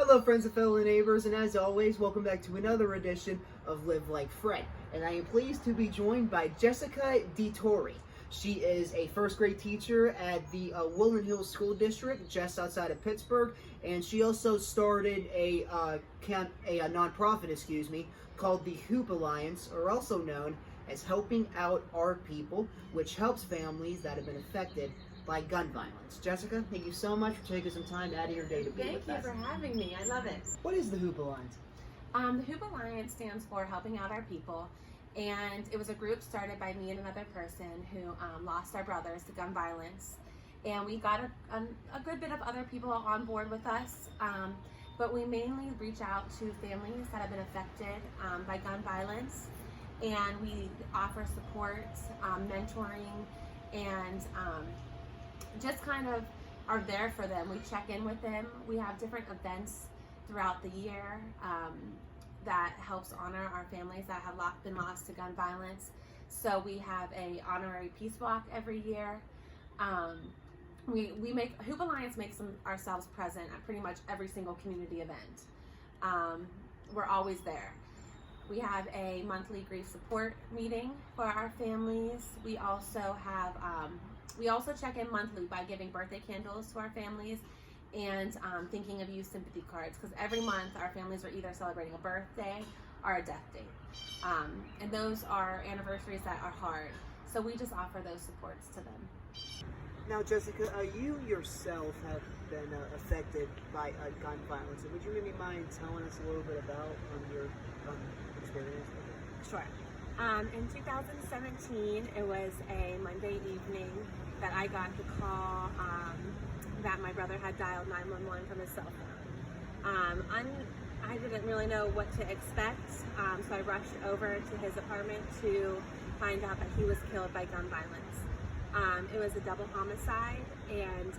Hello friends and fellow neighbors, and as always, welcome back to another edition of Live Like Fred. And I am pleased to be joined by Jessica Detorre. She is a first grade teacher at the Woodland Hills School District just outside of Pittsburgh, and she also started a nonprofit, called the H.O.O.P Alliance, or also known as Helping Out Our People, which helps families that have been affected by gun violence. Jessica, thank you so much for taking some time out of your day to be with us. Thank you for having me. I love it. What is the H.O.O.P Alliance? The H.O.O.P Alliance stands for Helping Out Our People, and it was a group started by me and another person who lost our brothers to gun violence. And we got a good bit of other people on board with us, but we mainly reach out to families that have been affected by gun violence, and we offer support, mentoring, and just kind of are there for them. We check in with them. We have different events throughout the year that helps honor our families that have been lost to gun violence. So we have a honorary peace walk every year. We make H.O.O.P Alliance makes ourselves present at pretty much every single community event. We're always there. We have a monthly grief support meeting for our families. We also have we also check in monthly by giving birthday candles to our families and thinking of you sympathy cards, because every month our families are either celebrating a birthday or a death date. And those are anniversaries that are hard. So we just offer those supports to them. Now, Jessica, you yourself have been affected by gun violence. Would you maybe mind telling us a little bit about your experience with it? Sure. In 2017, it was a Monday evening that I got the call that my brother had dialed 911 from his cell phone. I didn't really know what to expect, so I rushed over to his apartment to find out that he was killed by gun violence. It was a double homicide, and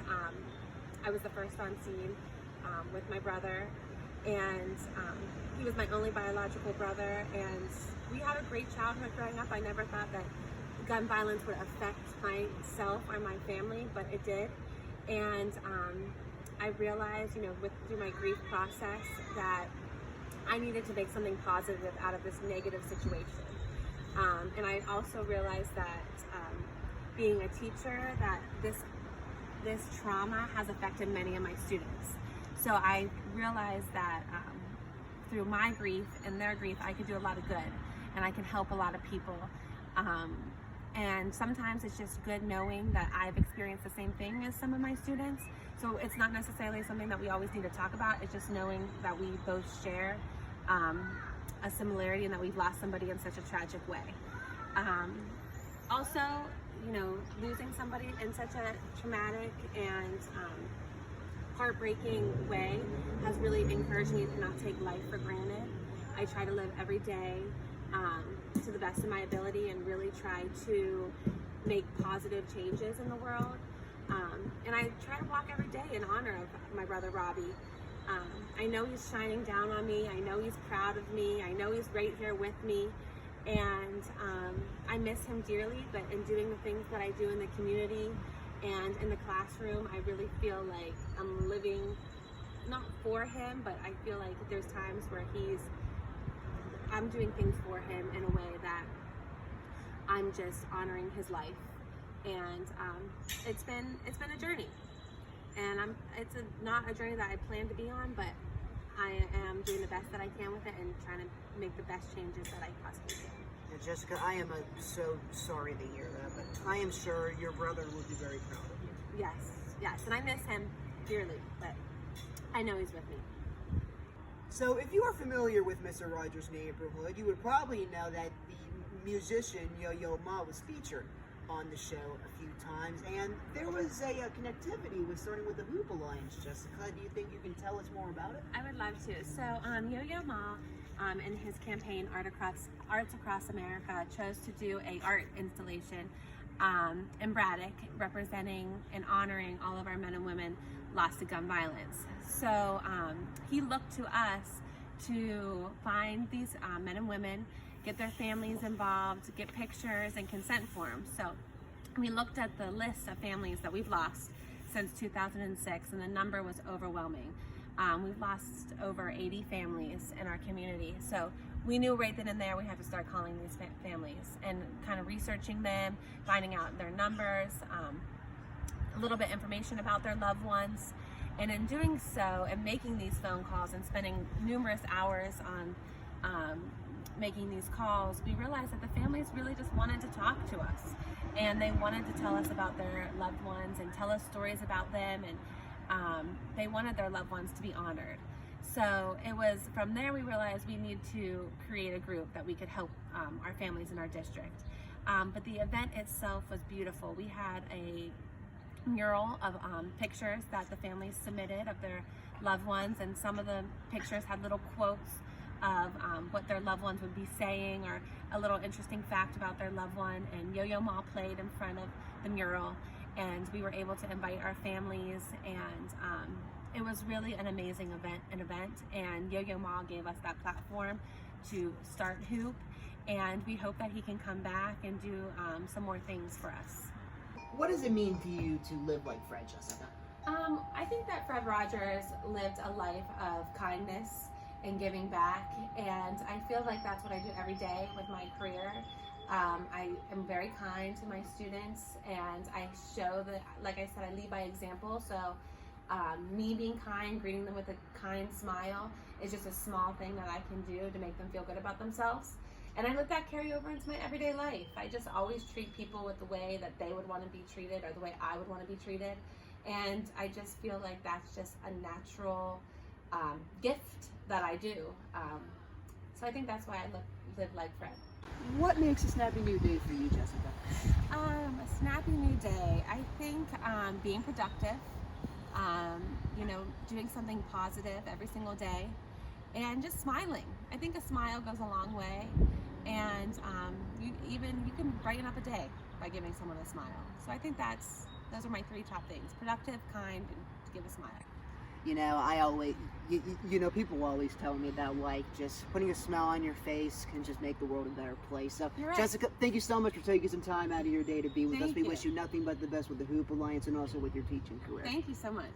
I was the first on scene with my brother, and he was my only biological brother, and we had a great childhood growing up. I never thought that gun violence would affect myself or my family, but it did. And I realized, through my grief process, that I needed to make something positive out of this negative situation. And I also realized that being a teacher, that this trauma has affected many of my students. So I realized that through my grief and their grief, I could do a lot of good, and I can help a lot of people. And sometimes it's just good knowing that I've experienced the same thing as some of my students. So it's not necessarily something that we always need to talk about. It's just knowing that we both share a similarity and that we've lost somebody in such a tragic way. Also, losing somebody in such a traumatic and heartbreaking way has really encouraged me to not take life for granted. I try to live every day to the best of my ability and really try to make positive changes in the world. And I try to walk every day in honor of my brother Robbie. I know he's shining down on me. I know he's proud of me. I know he's right here with me. And I miss him dearly, but in doing the things that I do in the community and in the classroom, I really feel like I'm living, not for him, but I feel like there's times where I'm doing things for him in a way that I'm just honoring his life. And it's been a journey, and it's not a journey that I plan to be on, but I am doing the best that I can with it and trying to make the best changes that I possibly can. Now, Jessica, I am so sorry to hear that, but I am sure your brother will be very proud of you. Yes, and I miss him dearly, but I know he's with me. So if you are familiar with Mr. Rogers' neighborhood, you would probably know that the musician Yo-Yo Ma was featured on the show a few times, and there was a connectivity starting with the H.O.O.P Alliance. Jessica, do you think you can tell us more about it? I would love to. So Yo-Yo Ma, in his campaign Arts Across America, chose to do a art installation in Braddock, representing and honoring all of our men and women lost to gun violence. So he looked to us to find these men and women, get their families involved, get pictures and consent forms. So we looked at the list of families that we've lost since 2006, and the number was overwhelming. We've lost over 80 families in our community. So we knew right then and there we had to start calling these families and kind of researching them, finding out their numbers, a little bit information about their loved ones. And in doing so and making these phone calls and spending numerous hours on making these calls, we realized that the families really just wanted to talk to us, and they wanted to tell us about their loved ones and tell us stories about them, and they wanted their loved ones to be honored. So it was from there we realized we need to create a group that we could help our families in our district. But the event itself was beautiful. We had a mural of pictures that the families submitted of their loved ones, and some of the pictures had little quotes of what their loved ones would be saying, or a little interesting fact about their loved one. And Yo-Yo Ma played in front of the mural, and we were able to invite our families, and it was really an amazing event, and Yo-Yo Ma gave us that platform to start H.O.O.P, and we hope that he can come back and do some more things for us. What does it mean to you to live like Fred, Jessica? I think that Fred Rogers lived a life of kindness and giving back, and I feel like that's what I do every day with my career. I am very kind to my students, and I show that, like I said, I lead by example. So me being kind, greeting them with a kind smile is just a small thing that I can do to make them feel good about themselves. And I let that carry over into my everyday life. I just always treat people with the way that they would want to be treated, or the way I would want to be treated. And I just feel like that's just a natural gift that I do. So I think that's why I live like Fred. What makes a snappy new day for you, Jessica? A snappy new day. I think being productive, doing something positive every single day, and just smiling. I think a smile goes a long way, and you can brighten up a day by giving someone a smile. So I think those are my 3 top things: productive, kind, and to give a smile. You know, I always, people always tell me that, like, just putting a smile on your face can just make the world a better place. So, You're right. Jessica, thank you so much for taking some time out of your day to be with us. Thank We you. wish you nothing but the best with the H.O.O.P Alliance and also with your teaching career. Thank you so much.